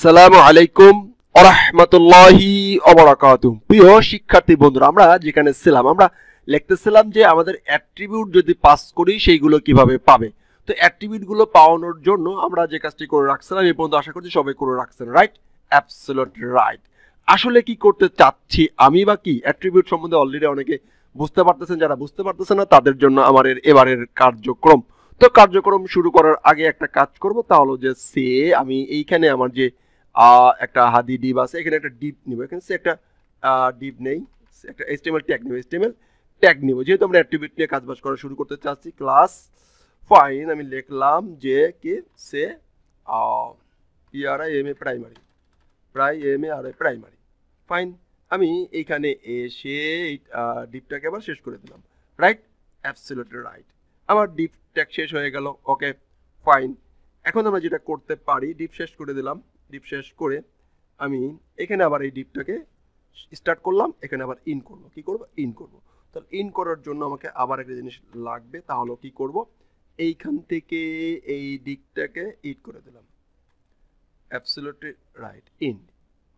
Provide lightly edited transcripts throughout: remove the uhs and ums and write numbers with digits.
আসসালামু আলাইকুম ওয়া রাহমাতুল্লাহি ওয়া বারাকাতুহু। প্রিয় শিক্ষার্থী বন্ধুরা, আমরা যেখানে ছিলাম আমরা লিখতেছিলাম যে আমাদের অ্যাট্রিবিউট যদি পাস করি সেইগুলো কিভাবে পাবে। তো অ্যাট্রিবিউট গুলো পাওয়ানোর জন্য আমরা যে কাজটি করে রাখছিলাম এই পর্যন্ত আশা করছি সবাই করে রাখছেন, রাইট? Absolute right. আসলে কি করতে চাচ্ছি আমি বা কি অ্যাট্রিবিউট সম্বন্ধে অলরেডি অনেকে বুঝতে পারতেছেন, যারা বুঝতে পারতেছেন না তাদের জন্য আমার এবারের কার্যক্রম। তো কার্যক্রম শুরু করার আগে একটা কাজ করব, তা হলো যে আমি এইখানে আমার যে একটা হাদি ডিভ আছে, এখানে একটা ডিভ নিব, এখানে একটা ডিভ নেই, একটা HTML ট্যাগ নিব, HTML ট্যাগ নিব। যেহেতু আমরা অ্যাট্রিবিউট নিয়ে কাজবাজ করা শুরু করতে চাচ্ছি, ক্লাস ফাইন আমি লিখলাম যে কি সে PRIMA প্রাইমারি ফাইন। আমি এইখানে এসে ডিভটাকে আবার শেষ করে দিলাম, রাইট? Absolutely right. আমার ডিভ ট্যাগ শেষ হয়ে গেল, ওকে ফাইন। এখন আমরা যেটা করতে পারি, ডিভ শেষ করে দিলাম, ডিভ শেষ করে আমি এখানে আবার এই ডিভটাকে স্টার্ট করলাম, এখানে আবার ইন করব। কি করব? ইন করব। তাহলে ইন করার জন্য আমাকে আবার একটা জিনিস লাগবে, তাহলে কি করব? এইখান থেকে এই দিকটাকে ইট করে দিলাম, অ্যাবসলিউটলি রাইট, ইন।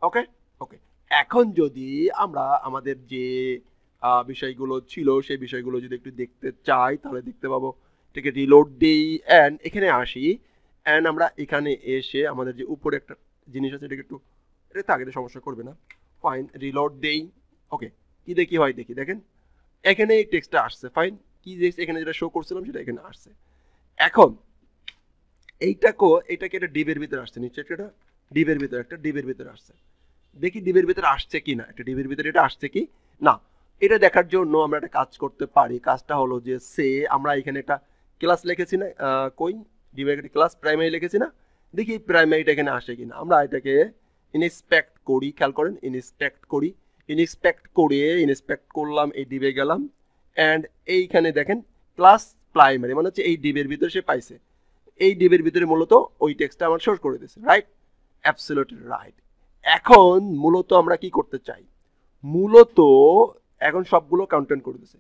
ওকে ওকে। এখন যদি আমরা আমাদের যে বিষয়গুলো ছিল সেই বিষয়গুলো যদি একটু দেখতে চাই তাহলে দেখতে পাবো। এটাকে রিলোড দেই অ্যান্ড এখানে আসি, অ্যান্ড আমরা এখানে এসে আমাদের যে উপরে একটা জিনিস আছে এটাকে একটু, এটা থাকে, এটা সমস্যা করবে না, ফাইন। রিলোড দেই, ওকে। কি দেখি হয় দেখি, দেখেন এখানে এই টেক্সটটা আসছে, ফাইন। কি এখানে যেটা শো করছিলাম সেটা এখানে আসছে। এখন এটাকে একটা ডিবের ভিতরে আসছে, নিশ্চয়ই এটা ডিবের ভিতরে, একটা ডিবের ভিতরে আসছে। দেখি ডিবের ভিতরে আসছে কি না, একটা ডিবের ভিতরে এটা আসছে কি না। এটা দেখার জন্য আমরা একটা কাজ করতে পারি। কাজটা হলো যে আমরা এখানে একটা ক্লাস লিখেছি না, কই ডিবের একটা ক্লাস প্রাইমারি লিখেছি না, দেখি প্রাইমারিটা এখানে আসে কিনা। আমরা এটাকে ইনস্পেক্ট করি, খেয়াল করেন, ইনস্পেক্ট করি, ইনস্পেক্ট করলাম, এই ডিবে গেলাম, অ্যান্ড এইখানে দেখেন ক্লাস প্রাইমারি মানে হচ্ছে এই ডিবের ভিতরে সে পাইছে, এই ডিবের ভিতরে মূলত ওই টেক্সটটা আমার শো করে দিয়েছে, রাইট? Absolutely right. এখন মূলত আমরা কি করতে চাই, মূলত এখন সবগুলো কন্টেন্ট করে দিয়েছে।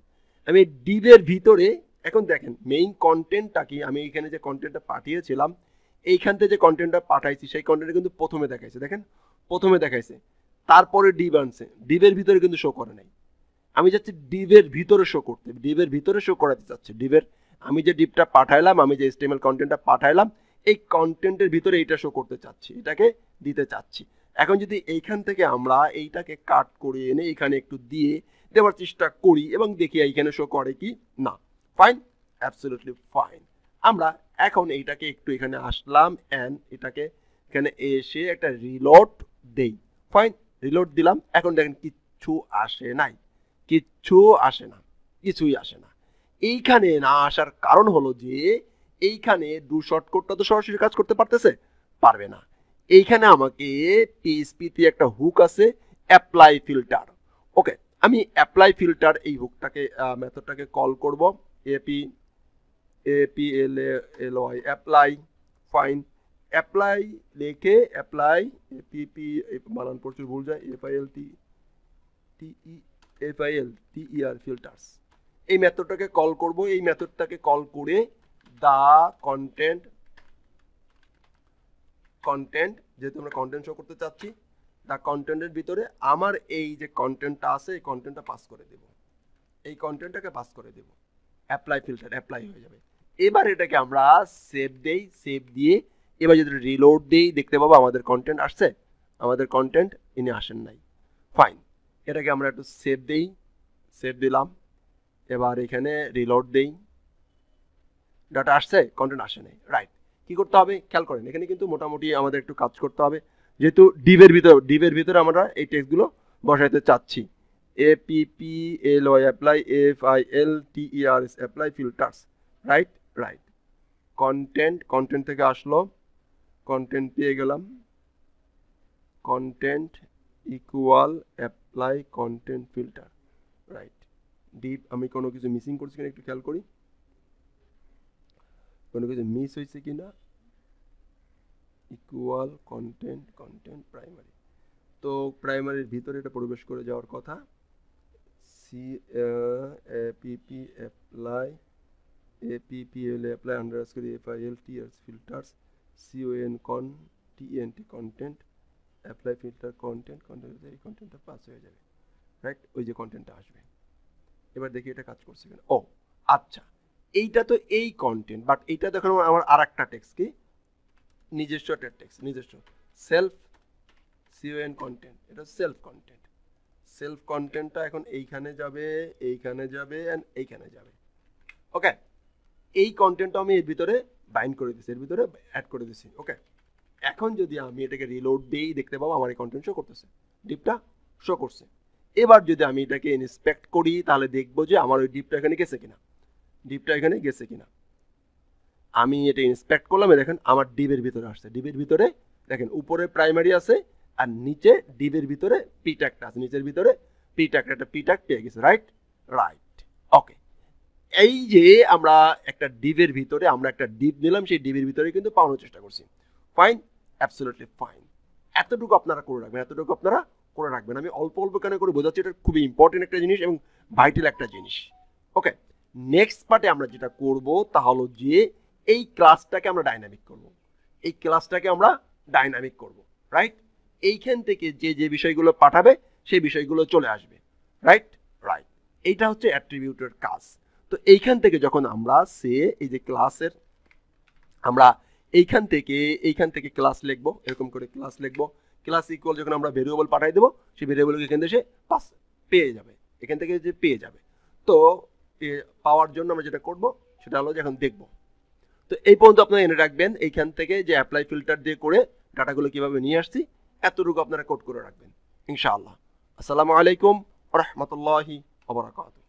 আমি ডিবের ভিতরে এখন দেখেন মেইন কন্টেন্টটা কি, আমি এখানে যে কন্টেন্টটা পাঠিয়েছিলাম এইখান থেকে যে কন্টেন্টটা পাঠাইছি সেই কন্টেন্টটা কিন্তু প্রথমে দেখাইছে, দেখেন প্রথমে দেখাইছে, তারপরে ডিব আনছে, ডিবের ভিতরে কিন্তু শো করে নাই। আমি যাচ্ছি ডিবের ভিতরে শো করতে, ডিবের ভিতরে শো করাতে চাচ্ছি, ডিবের আমি যে ডিবটা পাঠাইলাম, আমি যে HTML কন্টেন্টটা পাঠাইলাম এই কন্টেন্টের ভিতরে এইটা শো করতে চাচ্ছি, এটাকে দিতে চাচ্ছি। এখন যদি এইখান থেকে আমরা এইটাকে কাট করে এনে এখানে একটু দিয়ে দেওয়ার চেষ্টা করি এবং দেখি এইখানে শো করে কি না, ফাইন, অ্যাবসলিউটলি ফাইন। আমরা এখন এইটাকে একটু এখানে আসলাম অ্যান্ড এটাকে এখানে এসে একটা রিলোড দেই, ফাইন, রিলোড দিলাম। এখন দেখেন কিচ্ছু আসে নাই, কিচ্ছু আসে না, কিছুই আসে না। এইখানে না আসার কারণ হলো যে এইখানে ডু শর্টকোডটা তো সরাসরি কাজ করতে পারবে না। এইখানে আমাকে PHP-তে একটা হুক আছে, অ্যাপ্লাই ফিল্টার। ওকে, আমি অ্যাপ্লাই ফিল্টার এই হুকটাকে মেথডটাকে কল করব, APLY অ্যাপ্লাই, ফাইন। অ্যাপ্লাই লিখে অ্যাপ্লাই বানান প্রচুর ভুল যায়, FILTER ফিল্টার্স, এই মেথডটাকে কল করব। এই মেথডটাকে কল করে দা কন্টেন্ট যেহেতু আমরা কন্টেন্ট শো করতে চাচ্ছি, দা কন্টেন্টের ভিতরে আমার এই যে কন্টেন্টটা আছে এই কন্টেন্টটা পাস করে দেব, এই কন্টেন্টটাকে পাস করে দেব, অ্যাপ্লাই ফিল্টার অ্যাপ্লাই হয়ে যাবে। এবার এটাকে আমরা সেভ দেই, সেভ দিয়ে এবার যদি রিলোড দেই দেখতে পাবো আমাদের কন্টেন্ট আসছে, আমাদের কন্টেন্ট ইনি আসেন নাই, ফাইন। এটাকে আমরা একটু সেভ দেই, সেভ দিলাম, এবার এখানে রিলোড দেই, ডাটা আসছে, কন্টেন্ট আসে নাই, রাইট। কি করতে হবে খেয়াল করেন, এখানে কিন্তু মোটামুটি আমাদের একটু কাজ করতে হবে, যেহেতু ডিবের ভিতরে আমরা এই টেক্সটগুলো বসাইতে চাচ্ছি। APPLY apply, FILTERS apply filters, right right. Content থেকে আসলো, কন্টেন্ট পেয়ে গেলাম, content equal apply content filter, right. Deep আমি কোনো কিছু মিসিং করছি কিনা একটু খেয়াল করি, কোনো কিছু মিস হয়েছে কিনা, ইকুয়াল কন্টেন্ট প্রাইমারি, তো প্রাইমারির ভিতরে এটা প্রবেশ করে যাওয়ার কথা। APPLY underscore FILTERS filters, CONTENT apply filter content এই কন্টেন্টটা পাস হয়ে যাবে, রাইট? ওই যে কন্টেন্টটা আসবে। এবার দেখি এটা কাজ করছে কিনা। ও আচ্ছা, এইটা তো এই কন্টেন্ট, বাট এইটা দেখো আমার আর একটা টেক্সট কি নিজস্ব টেক্সট, নিজস্ব সেলফ সিওএন কন্টেন্ট, এটা সেলফ কন্টেন্ট। সেলফ কন্টেন্টটা এখন এইখানে যাবে, এইখানে যাবে এন্ড এইখানে যাবে। ওকে, এই কন্টেন্টটা আমি এর ভিতরে বাইন্ড করে দিছি, এর ভিতরে অ্যাড করে দিছি। ওকে, এখন যদি আমি এটাকে রিলোড দিই, দেখতে পাবো আমার এই কন্টেন্ট শো করতেছে, ডিপটা শো করছে। এবার যদি আমি এটাকে ইন্সপেক্ট করি তাহলে দেখবো যে আমার ওই ডিপটা এখানে গেছে কিনা, ডিপটা এখানে গেছে কিনা। আমি এটা ইন্সপেক্ট করলাম, দেখেন আমার ডিবের ভিতরে আসছে। ডিবের ভিতরে দেখেন উপরে প্রাইমারি আছে আর নিচে ডিবের ভিতরে পি ট্যাগটা আছে, নিচের ভিতরে পি ট্যাগটা, একটা পি ট্যাগ পেয়ে গেছে, রাইট? রাইট। ওকে, এই যে আমরা একটা ডিবের ভিতরে আমরা একটা ডিপ নিলাম, সেই ডিবের ভিতরে কিন্তু পাওয়ানোর চেষ্টা করছি। Fine, absolutely fine. এতটুকু আপনারা করে রাখবেন, এতটুকু আপনারা করে রাখবেন। আমি অল্প অল্প কেন করে বোঝাচ্ছি, এটা খুবই ইম্পর্টেন্ট একটা জিনিস এবং ভাইটাল একটা জিনিস। ওকে, নেক্সট পার্টে আমরা যেটা করব তা হলো যে এই ক্লাসটাকে আমরা ডাইনামিক করব, এই ক্লাসটাকে আমরা ডাইনামিক করব, রাইট? এইখান থেকে যে যে বিষয়গুলো পাঠাবে সেই বিষয়গুলো চলে আসবে, রাইট? রাইট, এইটা হচ্ছে অ্যাট্রিবিউটের কাজ। তো এইখান থেকে যখন আমরা এই যে ক্লাসের আমরা এইখান থেকে ক্লাস লিখবো, এরকম করে ক্লাস লিখবো। ক্লাস ইকুয়াল যখন আমরা ভেরিয়েবল পাঠাই দেবো, সেই ভেরিয়েবলকে এখান থেকে সে পাস পেয়ে যাবে, এখান থেকে যে পেয়ে যাবে। তো পাওয়ার জন্য আমরা যেটা করব সেটা হলো যে এখন দেখবো। তো এই পর্যন্ত আপনারা এনে রাখবেন, এইখান থেকে যে অ্যাপ্লাই ফিল্টার দিয়ে করে ডাটাগুলো কিভাবে নিয়ে আসছি এতটুকু আপনারা কোড করে রাখবেন ইনশাআল্লাহ। আসসালামু আলাইকুম ওয়া রাহমাতুল্লাহি ওয়া বারাকাতুহু।